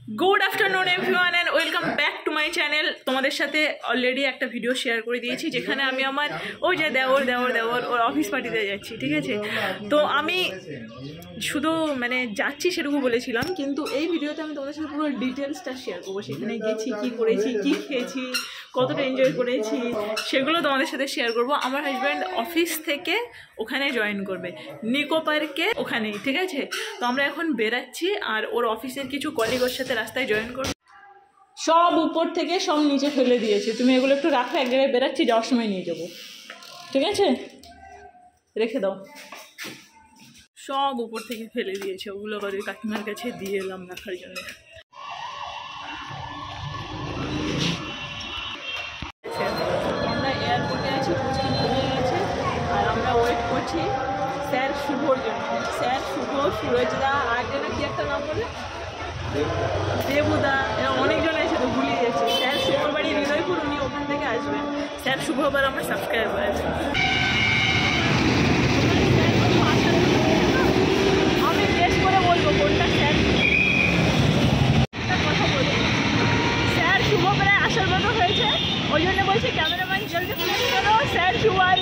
Good afternoon everyone and welcome back to my channel. तुम्हारे साथे already एक video share कर दिए जेखने आमी आमार ओई जे देवर देवर देवर और अफिस पार्टीते जाচ্ছি, ठीक है। तो आमी शुधु माने যাচ্ছি সেটুকু বলেছিলাম, কিন্তু এই ভিডিওতে আমি তোমাদের সাথে পুরো ডিটেলসটা শেয়ার করব। সেখানে গেছি, কি করেছি, কি খেয়েছি, কতটা এনজয় করেছি সেগুলো তোমাদের সাথে শেয়ার করব। আমার হাজব্যান্ড অফিস থেকে ওখানে জয়েন করবে নিকো পার্কে ওখানেই, ঠিক আছে। তো আমরা এখন বেরাচ্ছি আর ওর অফিসের কিছু কলিগ ওর সাথে রাস্তায় জয়েন করবে। সব উপর থেকে সব নিচে ফেলে দিয়েছে, তুমি এগুলো একটু রাখো, এক জায়গায় বেরাচ্ছি, যাওয়ার সময় নিয়ে যাবো, ঠিক আছে, রেখে দাও। সব উপর থেকে ফেলে দিয়েছে, ওগুলো করে কাকিমার কাছে দিয়ে এলাম রাখার জন্য। আমরা এয়ারপোর্টে আছি, পৌঁছে গেছে আর আমরা ওয়েট করছি স্যার শুভর জন্য। স্যার শুভ, সুরজদা আর যেন কি একটা নাম বলে, দেবুদা, এরা অনেকজন আছে তো ভুলিয়ে যাচ্ছে। স্যার শুভর বাড়ি হৃদয়পুর, উনি ওখান থেকে আসবেন। স্যার শুভ আবার আমার সাবস্ক্রাইবার আছে। আমি গেস করে বলবো কোনটা স্যার। একটা কথা বলবো, স্যার শুভ প্রায় আসার মতো হয়েছে, ওই জন্য বলছি ক্যামেরাম্যান জলদি ফ্লেক্স করো, স্যার শুভ আর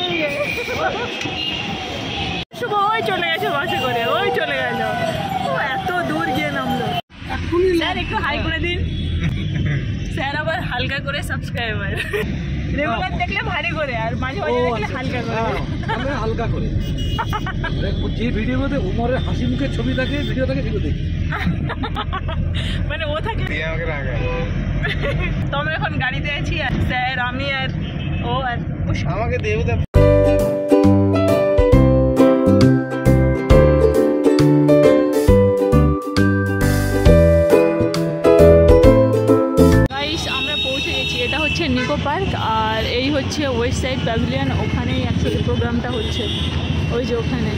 শুভ ওই চলে গেছে বাসে করে, ওই চলে গেল, ও এত দূর গিয়ে নামলো। স্যার একটু হাই করে দিন। স্যার আবার হালকা করে সাবস্ক্রাইবার, রেগুলার দেখলে ভারী করে আর মাঝে মাঝে দেখলে হালকা করে। আমি হালকা করে যে ভিডিওর মধ্যে উমরের হাসি মুখের ছবি থাকে, ভিডিও দেখি মানে ও থাকে। তো আমরা এখন গাড়িতে আছি আর স্যার, আমি আর ও আর আমাকে দেবুদা। এটা হচ্ছে নিকো পার্ক আর এই হচ্ছে ওয়েস্ট সাইড প্যাভিলিয়ন, ওখানেই অ্যাকচুয়ালি প্রোগ্রামটা হচ্ছে, ওই যে ওখানে।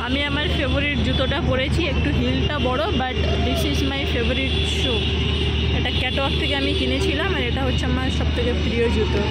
আমি আমার ফেভারিট জুতোটা পরেছি, একটু হিলটা বড়, but this is my favourite shoe. এটা ক্যাটওয়াক থেকে আমি কিনেছিলাম আর এটা হচ্ছে আমার সবথেকে প্রিয় জুতো।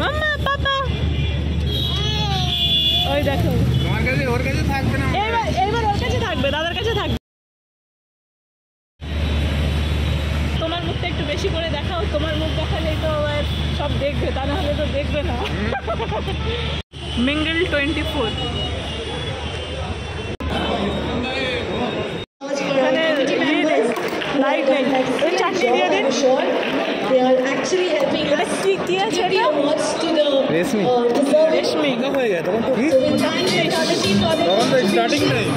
মাম্মা পাপা ওই দেখো, ওর কাছে থাকবে না, এইবার ওর কাছে থাকবে, দাদার কাছে থাকবে। তোমার মুখটা একটু বেশি করে দেখাও, তোমার মুখ দেখালেই তো আবার সব দেখবে, তা না হলে তো দেখবে না। মিঙ্গল 24 লাইট নেই, ওই চাকরি দিয়ে দিন। They are actually helping us give the awards to the deserving. হয়ে যায় তখন তো স্টার্টিং নেই।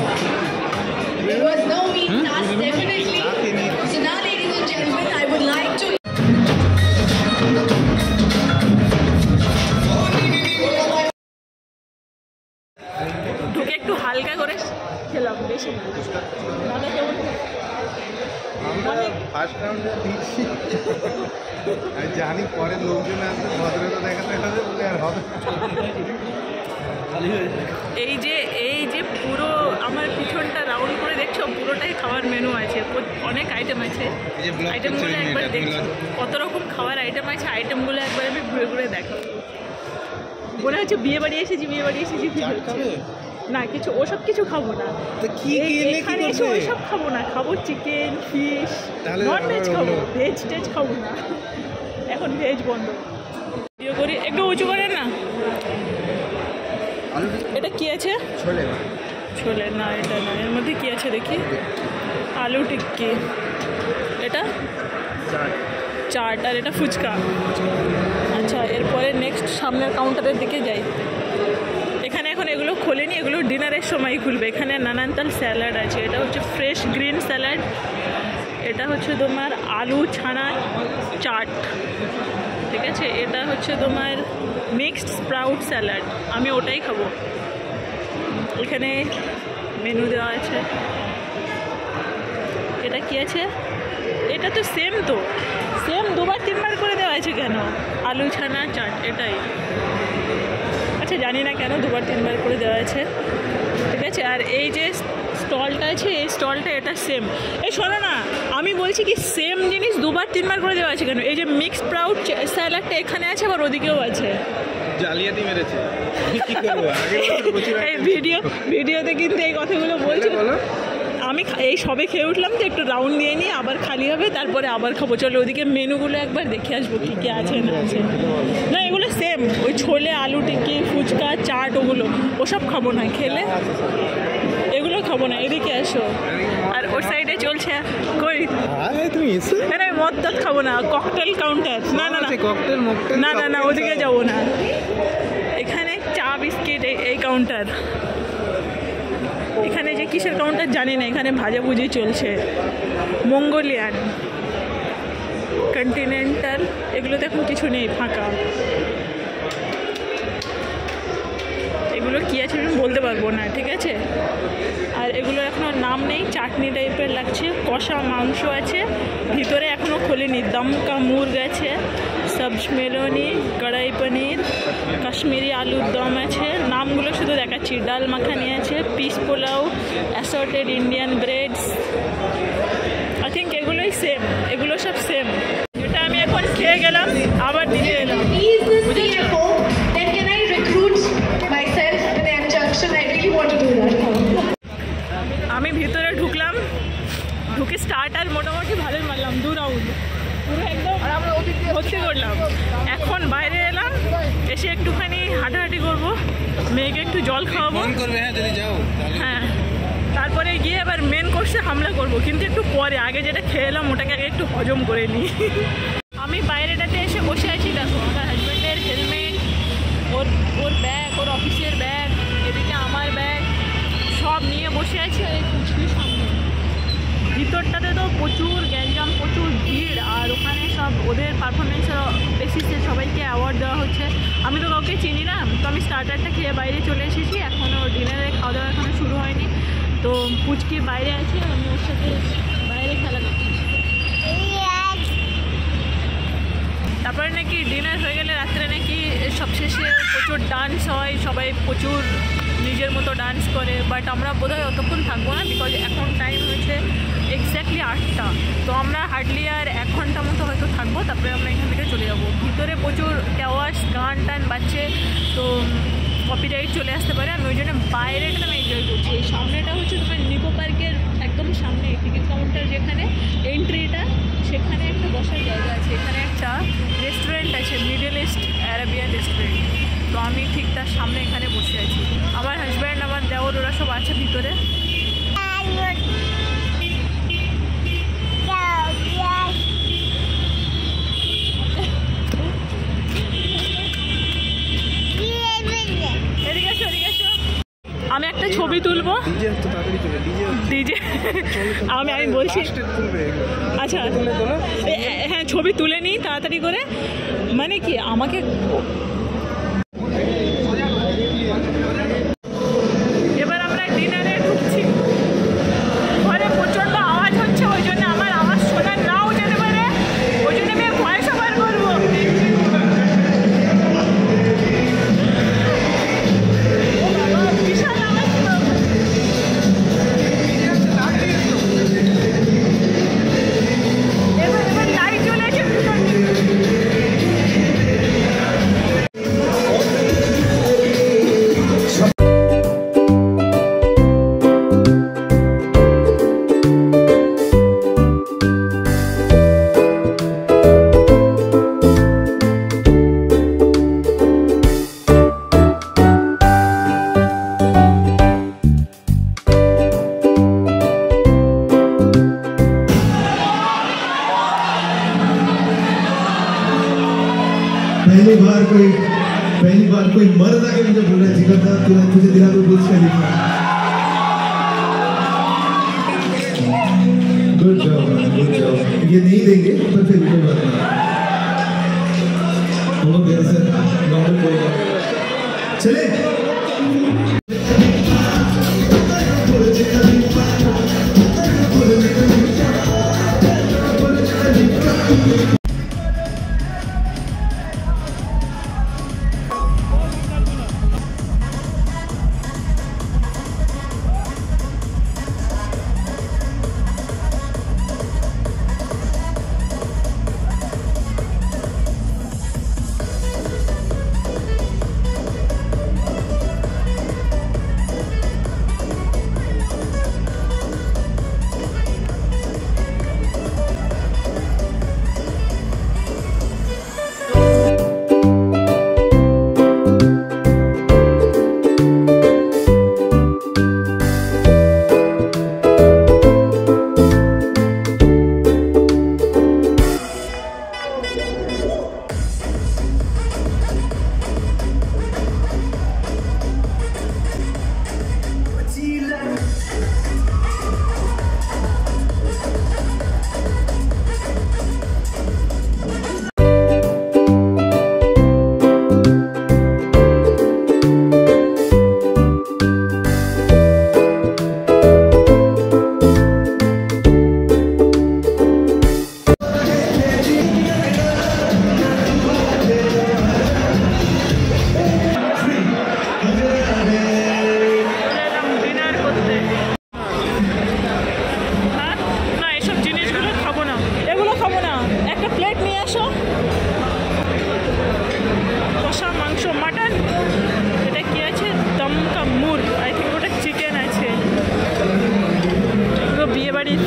It was no mean task, definitely. So now, ladies and gentlemen, I would like to. ঢুকে একটু হালকা করে খেলাম, বেশি না। দাদা কেমন? ফার্স্ট রাউন্ডে দিচ্ছি আমি জানি পরে লোকজন আসবে ভদ্রতা দেখাতে হবে বলে আর হবে এই যে পুরো আমার পিছনটা রাউন্ড করে দেখছো পুরোটাই খাওয়ার মেনু আছে, অনেক আইটেম আছে। আইটেমগুলো একবার দেখছো কত রকম খাওয়ার আইটেম আছে, আইটেমগুলো একবার আমি ঘুরে ঘুরে দেখো। মনে হচ্ছে বিয়ে বাড়ি এসেছি না, কিছু ওসব কিছু খাবো না, এখানে এসে ওইসব খাবো না, খাবো চিকেন ফিশ, নন ভেজ খাবো, ভেজ টেজ খাবো না, এখন ভেজ বন্ধ। ভিডিও করি একটু উঁচু করে না। এটা কি আছে? ছোলে না, এটা না, এর মধ্যে কি আছে দেখি, আলু টিক্কি, এটা চাট, আর এটা ফুচকা। আচ্ছা, এরপরে নেক্সট সামনের কাউন্টারের দিকে যাই। এখানে এখন এগুলো খোলেনি, এগুলো ডিনারের সময় খুলবে। এখানে নানান তাল স্যালাড আছে, এটা হচ্ছে ফ্রেশ গ্রিন স্যালাড, এটা হচ্ছে তোমার আলু ছানা চাট, ঠিক আছে, এটা হচ্ছে তোমার মিক্সড স্প্রাউট স্যালাড, আমি ওটাই খাবো। এখানে মেনু দেওয়া আছে। এটা কি আছে? এটা তো সেম, দুবার তিনবার করে দেওয়া আছে কেন? আলু ছানা চাট, এটাই। আচ্ছা, জানি না কেন দুবার তিনবার করে দেওয়া আছে, ঠিক আছে। আর এই যে স্টলটা আছে, এই স্টলটা এটা সেম। এই শোনো না, আমি বলছি কি সেম জিনিস দুবার তিনবার করে দেওয়া আছে কেন? এই যে মিক্সড স্প্রাউট স্যালাডটা এখানে আছে, আবার ওদিকেও আছে। জালিয়াতি মেরেছে এই ভিডিওতে কিন্তু এই কথাগুলো বলছি। আমি এই সবে খেয়ে উঠলাম, তো একটু রাউন্ড দিয়ে নিয়ে আবার খালি হবে, তারপরে আবার খাবো। চলো ওদিকে মেনুগুলো একবার দেখে আসবো কী কী আছে না আছে। না, এগুলো সেম, ওই ছোলে আলু টিক্কি ফুচকা চাট ওসব খাবো না, খেলে এগুলো খাবো না। এদিকে আসো। আর ওর সাইডে চলছে কই তুমি এসো না, মদ টদ খাবো না, ককটেল কাউন্টার। না না না, ককটেল মকটেল না না না, ওদিকে যাবো না। এখানে চা বিস্কিট এই কাউন্টার। এখানে যে কিসের কাউন্টার জানি না, এখানে ভাজাভুজি চলছে। মঙ্গোলিয়ান, কন্টিনেন্টাল, এগুলোতে এখন কিছু নেই, ফাঁকা। এগুলো কী আছে আমি বলতে পারবো না, ঠিক আছে। আর এগুলো এখনও নাম নেই, চাটনি টাইপের লাগছে। কষা মাংস আছে, ভিতরে এখনও খোলেনি। দমকা মুরগ আছে, সবজ মেলোনি, কড়াই পনির, কাশ্মীরি আলুর দম আছে। নামগুলো শুধু দেখাচ্ছি। ডাল মাখানি আছে, piece pulao, assorted Indian breads. I think এগুলোই সেম, এগুলো সব সেম। এটা আমি এখন খেয়ে গেলাম, আবার দিয়ে এলাম। He's the CFO. Then can I recruit myself in M Junction? I really want to do that. আমি ভিতরে ঢুকলাম, ঢুকে স্টার্টার মোটামুটি ভালোই মারলাম, 2 রাউন্ড পুরো একদম ভর্তি করলাম। এখন বাইরে এলাম, এসে একটুখানি হাঁটাহাঁটি করবো, মেয়েকে একটু জল খাওয়াবো। হ্যাঁ, তারপরে গিয়ে এবার মেন কোর্সে হামলা করবো, কিন্তু একটু পরে। আগে যেটা খেয়ে এলাম ওটাকে আগে একটু হজম করে নিই। আমি বাইরেটাতে এসে বসে আছি, দেখো আমার হাজব্যান্ডের হেলমেট, ওর ব্যাগ, ওর অফিসের ব্যাগ, এদিকে আমার ব্যাগ, সব নিয়ে বসে আছি। আর এই কুচকির সামনে ভিতরটাতে তো প্রচুর গ্যাঞ্জাম, প্রচুর ভিড়। আর ওখানে সব ওদের পারফরমেন্সের বেসিসে সবাইকে অ্যাওয়ার্ড দেওয়া হচ্ছে। আমি তো কাউকে চিনি না, তো আমি স্টার্টারটা খেয়ে বাইরে চলে এসেছি। এখনও ডিনারে খাওয়া দাওয়া এখনও শুরু হয়নি। তো পুচকি বাইরে আছে, আমি ওর সাথে বাইরে খেলা করছি। তারপরে নাকি ডিনার হয়ে গেলে রাত্রে নাকি সবশেষে প্রচুর ডান্স হয়, সবাই প্রচুর নিজের মতো ডান্স করে। বাট আমরা বোধহয় অতক্ষণ থাকবো না, বিকজ এখন টাইম হয়েছে এক্স্যাক্টলি 8টা। তো আমরা হার্ডলি আর 1 ঘন্টা মতো হয়তো থাকবো, তারপরে আমরা এখান থেকে চলে যাবো। ভিতরে প্রচুর আওয়াজ, গান টান বাজছে, তো কপিরাইট চলে আসতে পারে। আমি ওই জন্য বাইরেটা আমি এনজয় করছি। এই সামনেটা হচ্ছে তোমার নিকো পার্কের একদম সামনে, টিকিট কাউন্টার যেখানে এন্ট্রিটা, সেখানে একটা বসার জায়গা আছে। এখানে একটা রেস্টুরেন্ট আছে, মিডল ইস্ট অ্যারাবিয়ান রেস্টুরেন্ট। তো আমি ঠিক তার সামনে এখানে বসে আছি। আমার হাজব্যান্ড, আমার দেওর, ওরা সব আছে ভিতরে। আমি একটা ছবি তুলবো, ডিজে আমি বলছি। আচ্ছা হ্যাঁ, ছবি তুলে নিই তাড়াতাড়ি করে। মানে কি আমাকে এবার আমরা ডিনারে ঢুকছি। ঘরে প্রচণ্ড আওয়াজ হচ্ছে, ওই জন্য আমার আওয়াজ पहली बार कोई मर्द आके मुझे बोल रहा है जिगर साहब तुझे दिला दो Burj Khalifa. Good job good job. ये नहीं देंगे पर फिर भी कोई बात नहीं, हम लोग घर से नॉर्मल बोलेगा। चले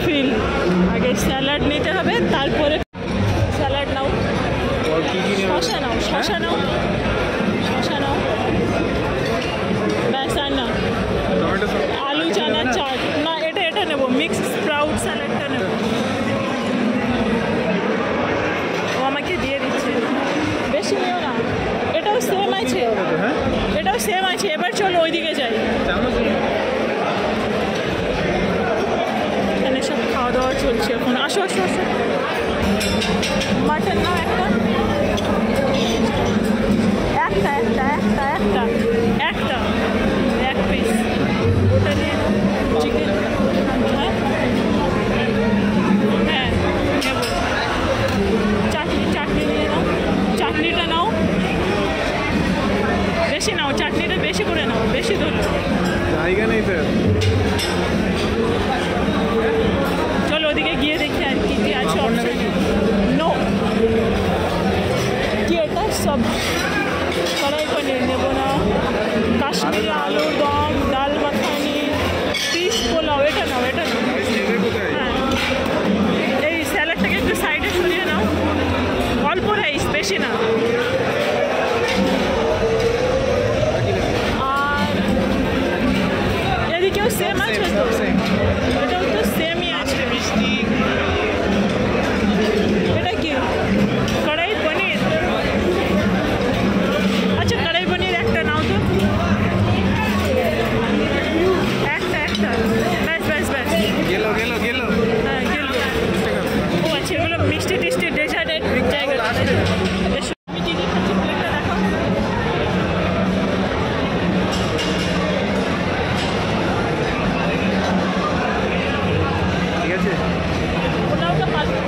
ফিল আগে স্যালাড নিতে হবে, তারপরে স্যালাড নাও, শশা নাও, শশা নাও, শশা নাও, ব্যাস আর না আলু চানা চাট না, এটা নেবো, মিক্সড স্প্রাউট স্যালাডটা নেবো। ও আমাকে দিয়ে দিচ্ছে, বেশি নিও না, এটাও সেম আছে, এটাও সেম আছে। এবার চলো ওইদিকে যাই, এখানে সব খাওয়া দাওয়া চলছে এখন। আসো আসো আসো, মাটন নাও একটা, একটা একটা একটা একটা একটা এক পিস, ওটা নিয়ে চিকেন। হ্যাঁ হ্যাঁ নেবো, চাটনি চাটনি নিয়ে নাও, চাটনিটা নাও, বেশি নাও, চাটনিটা বেশি করে নাও, বেশি ধরো, জায়গা নেই তো। চলো ওদিকে গিয়ে দেখি আর কি কি আছে অপশন। নো কি এটা সব কড়াই পনির নেবো না, কাশ্মীরি আলু দম, ডাল মাখানি, ফিশ পোলাও, এটা নাও, এটা নাও। হ্যাঁ এই স্যালাডটাকে একটু সাইডে সরিয়ে নাও, অল্প রাইস, বেশি না। আর এদিকেও সেম আছে তো, এটাও তো সেমই আছে। এটা কি কড়াই পনির? আচ্ছা কড়াই পনির একটা নাও তো, একটা একটা, ব্যাস ব্যাস ব্যাস, গেল গেল গেল। হ্যাঁ গেল। ও আচ্ছা এগুলো মিষ্টি টিষ্টি ডেজার্টের জায়গা। আমি কি কি খাচ্ছি প্লেটটা দেখো। ঠিক আছে, পোলাওটা পাল্টে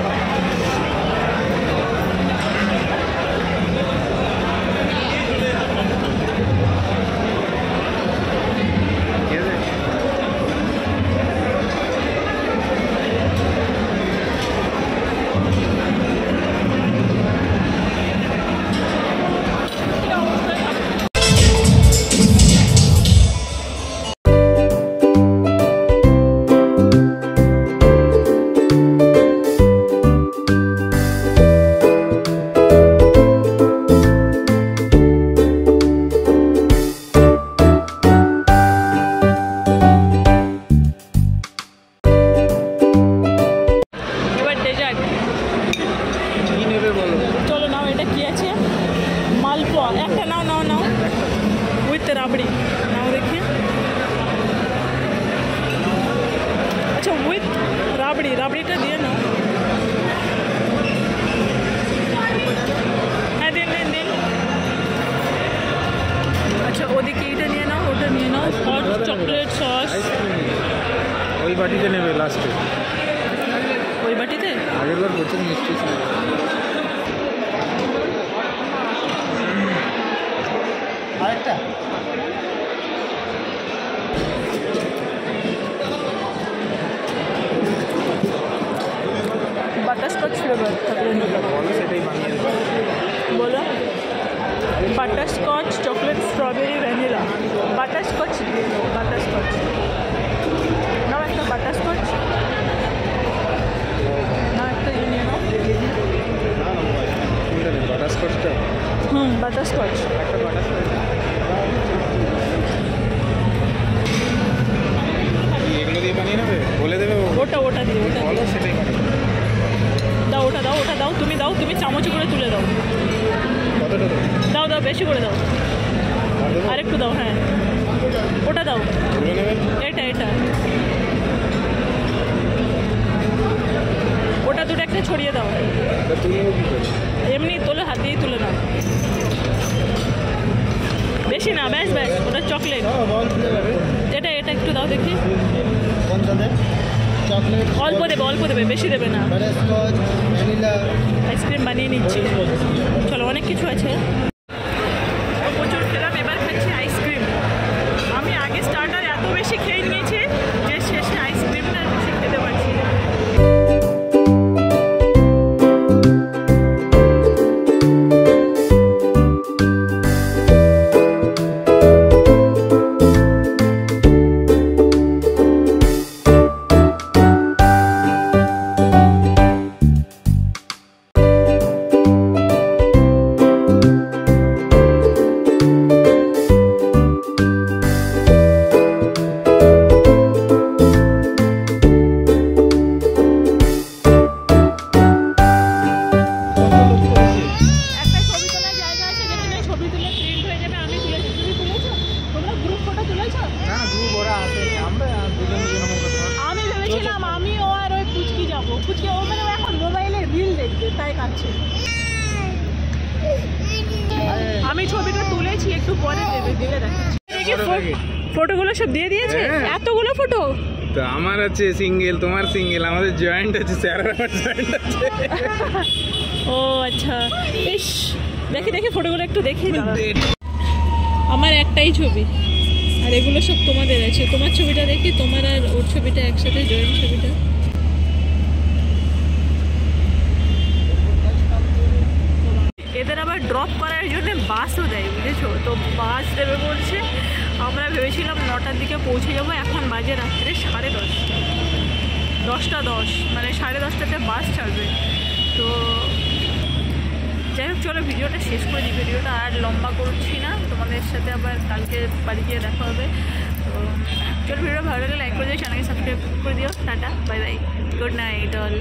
ঠিক আছে। এবার ডেজার্ট। কি নেবে বলো? চলো নাও, এটা কি আছে? একটা নাও নাও নাও উইথ রাবড়ি নাও দেখি আচ্ছা উইথ রাবড়ি রাবড়িটা দিয়ে নাও হ্যাঁ দিন দিন দিন আচ্ছা ওদিকে এইটা নিয়ে নাও ওটা নিয়ে নাও হট চকলেট সস ওই বাটিতে নেবে লাস্টে ওই বাটিতে আগের বার প্রচুর মিষ্টি ছিল আরেকটা বাটারস্কচ ফ্লেভার থাকলে বলো সেটাই বানিয়ে দেবো বলো butterscotch chocolate strawberry vanilla butterscotch দিয়ে দাও বাটারস্কচ নাও একটা বাটারস্কচ নাও একটা ইয়ে নিয়ে নাও বাটারস্কচটা বাটারস্কচ একটা বাটারস্কচ এগুলো দিয়ে বানিয়ে নেবে বলে দেবে ওটা ওটা দিয়ে ওটা বলো সেটাই বানিয়ে দাও ওটা দাও ওটা দাও তুমি চামচ করে তুলে দাও কতটা দেবো দাও দাও বেশি করে দাও আরেকটু দাও হ্যাঁ ওটা দাও তুলে নেবে এটা এটা ওটা দুটো একটা ছড়িয়ে দাও তা তুলে নেবো কী করে এমনি তোলে হাত দিয়েই তুলে নাও বেশি না ব্যাস ব্যাস ওটা চকলেট এটা এটা একটু দাও দেখি কোনটাতে চকলেট অল্প দেবে বেশি দেবে না বাটারস্কচ ভ্যানিলা আইসক্রিম বানিয়ে নিচ্ছি চলো অনেক কিছু আছে প্রচুর খেলাম এবার খাচ্ছি আইসক্রিম আমি আগে স্টার্টার এত বেশি খেয়ে নিয়েছি যে শেষে আইসক্রিমটা বেশি খেতে পারছি না আমি ছবিটা তুলেছি একটু পরে দেবে দিলে দেখি ফটোগুলো সব দিয়ে দিয়েছে এতগুলো ফটো তো আমার আছে সিঙ্গেল তোমার সিঙ্গেল আমাদের জয়েন্ট আছে স্যার আমার জয়েন্ট আছে ও আচ্ছা ইস দেখি দেখি ফটোগুলো একটু দেখি আমার একটাই ছবি আর এগুলো সব তোমাদের আছে তোমার ছবিটা দেখি তোমার আর ওর ছবিটা একসাথে জয়েন্ট ছবিটা এদের আবার ড্রপ করার জন্য বাসও দেয় বুঝেছো তো বাস দেবে বলছে আমরা ভেবেছিলাম 9টার দিকে পৌঁছে যাবো এখন বাজে রাত্রে 10:30 10:10 মানে 10:30টাতে বাস ছাড়বে তো যাই হোক চলো ভিডিওটা শেষ করে দিই ভিডিওটা আর লম্বা করছি না তোমাদের সাথে আবার কালকে বাড়ি গিয়ে দেখা হবে তো চলো ভিডিওটা ভালো লাগলে লাইক করে দিও চ্যানেলকে সাবস্ক্রাইব করে দিও tata bye bye good night all